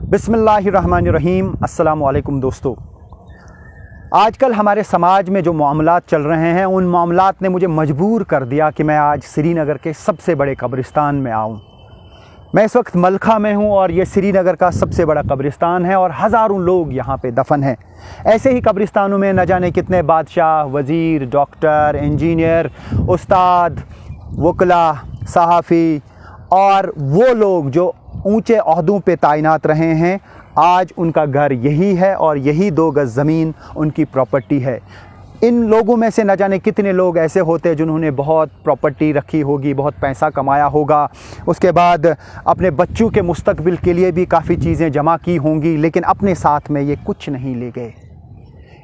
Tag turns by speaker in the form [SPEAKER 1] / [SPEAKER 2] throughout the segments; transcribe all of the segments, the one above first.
[SPEAKER 1] बिस्मिल्लाहिर्रहमानिर्रहीम। अस्सलाम वालेकुम दोस्तों। आजकल हमारे समाज में जो मामलात चल रहे हैं उन मामलात ने मुझे मजबूर कर दिया कि मैं आज श्रीनगर के सबसे बड़े कब्रिस्तान में आऊँ। मैं इस वक्त मलखा में हूँ और ये श्रीनगर का सबसे बड़ा कब्रिस्तान है और हज़ारों लोग यहाँ पे दफन हैं। ऐसे ही कब्रिस्तानों में न जाने कितने बादशाह, वज़ीर, डॉक्टर, इंजीनियर, उस्ताद, वकला, सहाफ़ी और वो लोग जो ऊंचे ओहदों पे तैनात रहे हैं, आज उनका घर यही है और यही 2 गज़ ज़मीन उनकी प्रॉपर्टी है। इन लोगों में से न जाने कितने लोग ऐसे होते हैं जिन्होंने बहुत प्रॉपर्टी रखी होगी, बहुत पैसा कमाया होगा, उसके बाद अपने बच्चों के मुस्तकबिल के लिए भी काफ़ी चीज़ें जमा की होंगी, लेकिन अपने साथ में ये कुछ नहीं ले गए।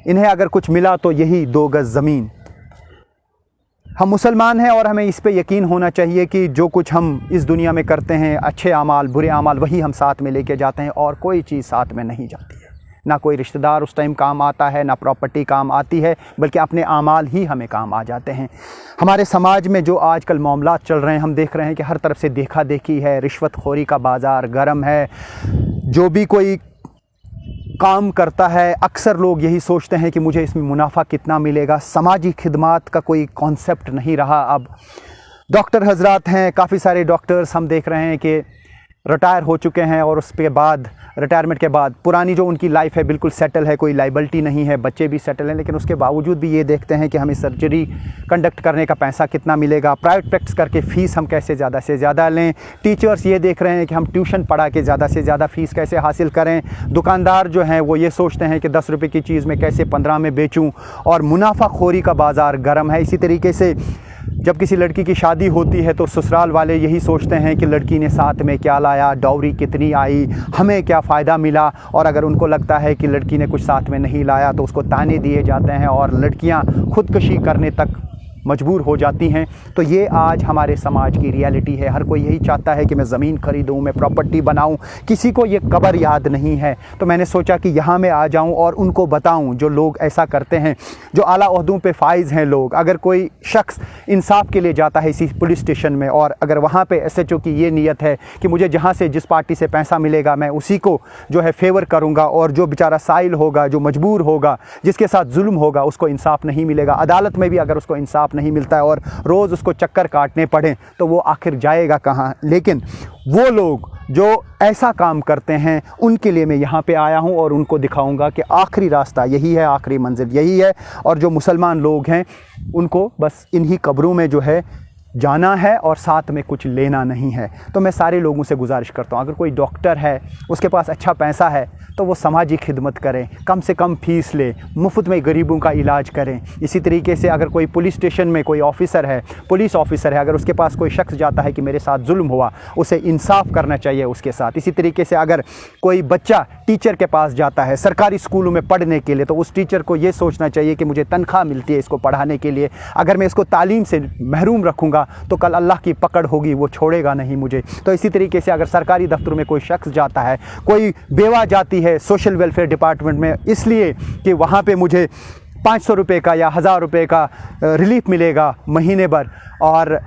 [SPEAKER 1] इन्हें अगर कुछ मिला तो यही 2 गज़ ज़मीन। हम मुसलमान हैं और हमें इस पे यकीन होना चाहिए कि जो कुछ हम इस दुनिया में करते हैं, अच्छे आमाल, बुरे आमाल, वही हम साथ में लेके जाते हैं और कोई चीज़ साथ में नहीं जाती है। ना कोई रिश्तेदार उस टाइम काम आता है, ना प्रॉपर्टी काम आती है, बल्कि अपने आमाल ही हमें काम आ जाते हैं। हमारे समाज में जो आजकल मामलात चल रहे हैं, हम देख रहे हैं कि हर तरफ से देखा देखी है, रिश्वतखोरी का बाज़ार गर्म है। जो भी कोई काम करता है, अक्सर लोग यही सोचते हैं कि मुझे इसमें मुनाफा कितना मिलेगा। समाजी खिदमात का कोई कॉन्सेप्ट नहीं रहा। अब डॉक्टर हजरात हैं, काफ़ी सारे डॉक्टर्स हम देख रहे हैं कि रिटायर हो चुके हैं और उसके बाद रिटायरमेंट के बाद पुरानी जो उनकी लाइफ है बिल्कुल सेटल है, कोई लाइबिलिटी नहीं है, बच्चे भी सेटल हैं, लेकिन उसके बावजूद भी ये देखते हैं कि हमें सर्जरी कंडक्ट करने का पैसा कितना मिलेगा, प्राइवेट प्रैक्टिस करके फ़ीस हम कैसे ज़्यादा से ज़्यादा लें। टीचर्स ये देख रहे हैं कि हम ट्यूशन पढ़ा के ज़्यादा से ज़्यादा फ़ीस कैसे हासिल करें। दुकानदार जो हैं वो ये सोचते हैं कि 10 रुपये की चीज़ में कैसे 15 में बेचूँ, और मुनाफाखोरी का बाज़ार गर्म है। इसी तरीके से जब किसी लड़की की शादी होती है तो ससुराल वाले यही सोचते हैं कि लड़की ने साथ में क्या लाया, डॉवरी कितनी आई, हमें क्या फ़ायदा मिला। और अगर उनको लगता है कि लड़की ने कुछ साथ में नहीं लाया तो उसको ताने दिए जाते हैं और लड़कियां खुदकुशी करने तक मजबूर हो जाती हैं। तो ये आज हमारे समाज की रियलिटी है। हर कोई यही चाहता है कि मैं ज़मीन ख़रीदूँ, मैं प्रॉपर्टी बनाऊँ, किसी को ये कब्र याद नहीं है। तो मैंने सोचा कि यहाँ मैं आ जाऊँ और उनको बताऊँ जो लोग ऐसा करते हैं, जो आला ओहदों पे फाइज़ हैं लोग। अगर कोई शख्स इंसाफ के लिए जाता है इसी पुलिस स्टेशन में और अगर वहाँ पे SHO की ये नीयत है कि मुझे जहाँ से जिस पार्टी से पैसा मिलेगा मैं उसी को जो है फेवर करूँगा, और जो बेचारा साइल होगा, जो मजबूर होगा, जिसके साथ जुल्म होगा, उसको इंसाफ नहीं मिलेगा। अदालत में भी अगर उसको इंसाफ नहीं मिलता है और रोज़ उसको चक्कर काटने पड़े तो वो आखिर जाएगा कहाँ। लेकिन वो लोग जो ऐसा काम करते हैं उनके लिए मैं यहाँ पे आया हूँ और उनको दिखाऊंगा कि आखिरी रास्ता यही है, आखिरी मंजिल यही है। और जो मुसलमान लोग हैं उनको बस इन्हीं कब्रों में जो है जाना है और साथ में कुछ लेना नहीं है। तो मैं सारे लोगों से गुजारिश करता हूँ, अगर कोई डॉक्टर है, उसके पास अच्छा पैसा है, तो वो समाजी खिदमत करें, कम से कम फ़ीस ले, मुफ्त में गरीबों का इलाज करें। इसी तरीके से अगर कोई पुलिस स्टेशन में कोई ऑफ़िसर है, पुलिस ऑफ़िसर है, अगर उसके पास कोई शख्स जाता है कि मेरे साथ जुल्म हुआ, उसे इंसाफ करना चाहिए उसके साथ। इसी तरीके से अगर कोई बच्चा टीचर के पास जाता है सरकारी स्कूलों में पढ़ने के लिए, तो उस टीचर को ये सोचना चाहिए कि मुझे तनख्वाह मिलती है इसको पढ़ाने के लिए। अगर मैं इसको तालीम से महरूम रखूँगा तो कल अल्लाह की पकड़ होगी, वो छोड़ेगा नहीं मुझे। तो इसी तरीके से अगर सरकारी दफ्तरों में कोई शख्स जाता है, कोई बेवा जाती है सोशल वेलफेयर डिपार्टमेंट में इसलिए कि वहाँ पे मुझे 500 रुपये का या 1000 रुपये का रिलीफ मिलेगा महीने भर, और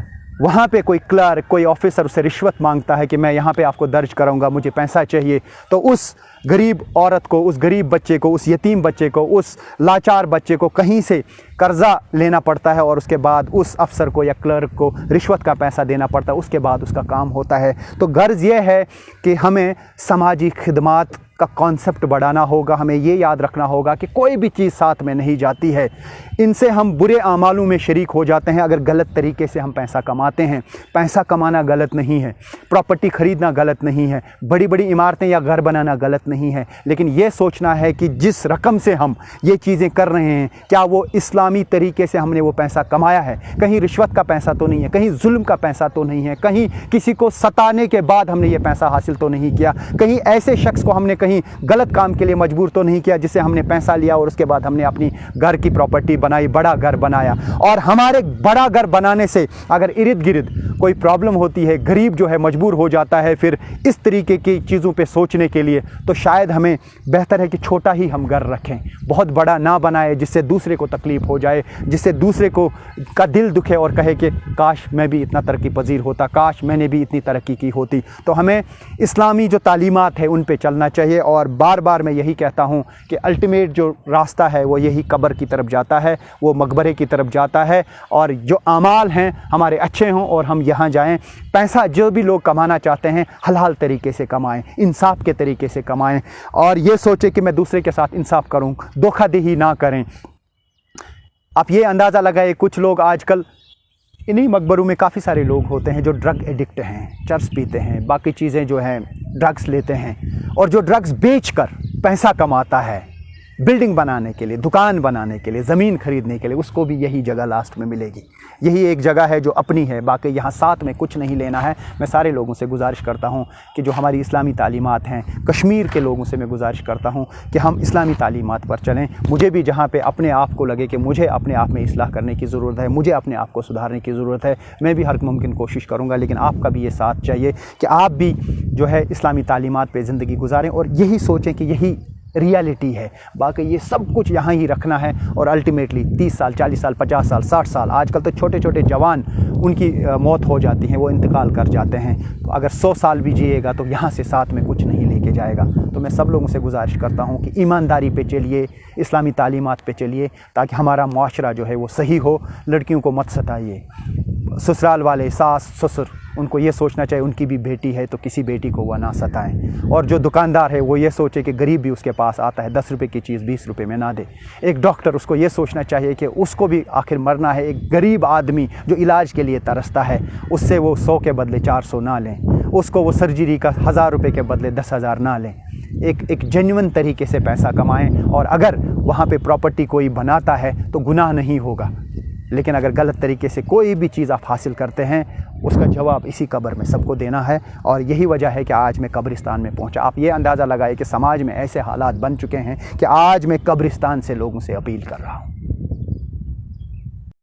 [SPEAKER 1] वहाँ पे कोई क्लर्क, कोई ऑफिसर उससे रिश्वत मांगता है कि मैं यहाँ पे आपको दर्ज कराऊंगा, मुझे पैसा चाहिए, तो उस गरीब औरत को, उस गरीब बच्चे को, उस यतीम बच्चे को, उस लाचार बच्चे को कहीं से कर्ज़ा लेना पड़ता है और उसके बाद उस अफसर को या क्लर्क को रिश्वत का पैसा देना पड़ता है, उसके बाद उसका काम होता है। तो गर्ज़ ये है कि हमें समाजी खिदमात का कॉन्सेप्ट बढ़ाना होगा। हमें ये याद रखना होगा कि कोई भी चीज़ साथ में नहीं जाती है। इनसे हम बुरे आमालों में शरीक हो जाते हैं अगर गलत तरीके से हम पैसा कमाते हैं। पैसा कमाना गलत नहीं है, प्रॉपर्टी ख़रीदना गलत नहीं है, बड़ी बड़ी इमारतें या घर बनाना गलत नहीं है, लेकिन ये सोचना है कि जिस रकम से हम ये चीज़ें कर रहे हैं, क्या वो इस्लामी तरीके से हमने वो पैसा कमाया है? कहीं रिश्वत का पैसा तो नहीं है, कहीं जुल्म का पैसा तो नहीं है, कहीं किसी को सताने के बाद हमने ये पैसा हासिल तो नहीं किया, कहीं ऐसे शख्स को हमने कहीं गलत काम के लिए मजबूर तो नहीं किया, जिससे हमने पैसा लिया और उसके बाद हमने अपनी घर की प्रॉपर्टी बनाई, बड़ा घर बनाया। और हमारे बड़ा घर बनाने से अगर इर्द गिर्द कोई प्रॉब्लम होती है, गरीब जो है मजबूर हो जाता है फिर इस तरीके की चीज़ों पे सोचने के लिए, तो शायद हमें बेहतर है कि छोटा ही हम घर रखें, बहुत बड़ा ना बनाए जिससे दूसरे को तकलीफ़ हो जाए, जिससे दूसरे को का दिल दुखे और कहे कि काश मैं भी इतना तरक्की पजीर होता, काश मैंने भी इतनी तरक्की की होती। तो हमें इस्लामी जो तालीमात है उन पे चलना चाहिए। और बार बार मैं यही कहता हूँ कि अल्टीमेट जो रास्ता है वो यही कब्र की तरफ जाता है, वो मकबरे की तरफ जाता है। और जो आमाल हैं हमारे अच्छे हों और हम यहाँ जाएं। पैसा जो भी लोग कमाना चाहते हैं हलाल तरीके से कमाएं, इंसाफ के तरीके से कमाएं, और ये सोचें कि मैं दूसरे के साथ इंसाफ करूं, धोखाधड़ी ना करें। आप ये अंदाज़ा लगाए, कुछ लोग आजकल इन्हीं मकबरों में काफ़ी सारे लोग होते हैं जो ड्रग एडिक्ट हैं, चर्स पीते हैं, बाकी चीज़ें जो हैं ड्रग्स लेते हैं, और जो ड्रग्स बेचकर पैसा कमाता है बिल्डिंग बनाने के लिए, दुकान बनाने के लिए, ज़मीन खरीदने के लिए, उसको भी यही जगह लास्ट में मिलेगी। यही एक जगह है जो अपनी है, बाकी यहाँ साथ में कुछ नहीं लेना है। मैं सारे लोगों से गुजारिश करता हूँ कि जो हमारी इस्लामी तालीमात हैं, कश्मीर के लोगों से मैं गुजारिश करता हूँ कि हम इस्लामी तालीमात पर चलें। मुझे भी जहाँ पे अपने आप को लगे कि मुझे अपने आप में इस्लाह करने की ज़रूरत है, मुझे अपने आप को सुधारने की ज़रूरत है, मैं भी हर मुमकिन कोशिश करूँगा, लेकिन आपका भी ये साथ चाहिए कि आप भी जो है इस्लामी तालीमात पर ज़िंदगी गुजारें और यही सोचें कि यही रियलिटी है। बाकी ये सब कुछ यहाँ ही रखना है और अल्टीमेटली 30 साल, 40 साल, 50 साल, 60 साल, आजकल तो छोटे छोटे जवान उनकी मौत हो जाती है, वो इंतकाल कर जाते हैं। तो अगर 100 साल भी जिएगा तो यहाँ से साथ में कुछ नहीं लेके जाएगा। तो मैं सब लोगों से गुजारिश करता हूँ कि ईमानदारी पे चलिए, इस्लामी तालीमात पे चलिए, ताकि हमारा मुआशरा जो है वो सही हो। लड़कियों को मत सताइए, ससुराल वाले सास ससुर उनको ये सोचना चाहिए उनकी भी बेटी है तो किसी बेटी को वह ना सताएं। और जो दुकानदार है वो ये सोचे कि गरीब भी उसके पास आता है, 10 रुपए की चीज़ 20 रुपए में ना दे। एक डॉक्टर उसको ये सोचना चाहिए कि उसको भी आखिर मरना है। एक गरीब आदमी जो इलाज के लिए तरसता है, उससे वो 100 के बदले 400 ना लें, उसको वो सर्जरी का 1000 रुपये के बदले 10,000 ना लें। एक जेन्युइन तरीके से पैसा कमाएं। और अगर वहाँ पे प्रॉपर्टी कोई बनाता है तो गुनाह नहीं होगा, लेकिन अगर गलत तरीके से कोई भी चीज़ आप हासिल करते हैं उसका जवाब इसी कब्र में सबको देना है। और यही वजह है कि आज मैं कब्रिस्तान में पहुंचा। आप ये अंदाज़ा लगाए कि समाज में ऐसे हालात बन चुके हैं कि आज मैं कब्रिस्तान से लोगों से अपील कर रहा हूं।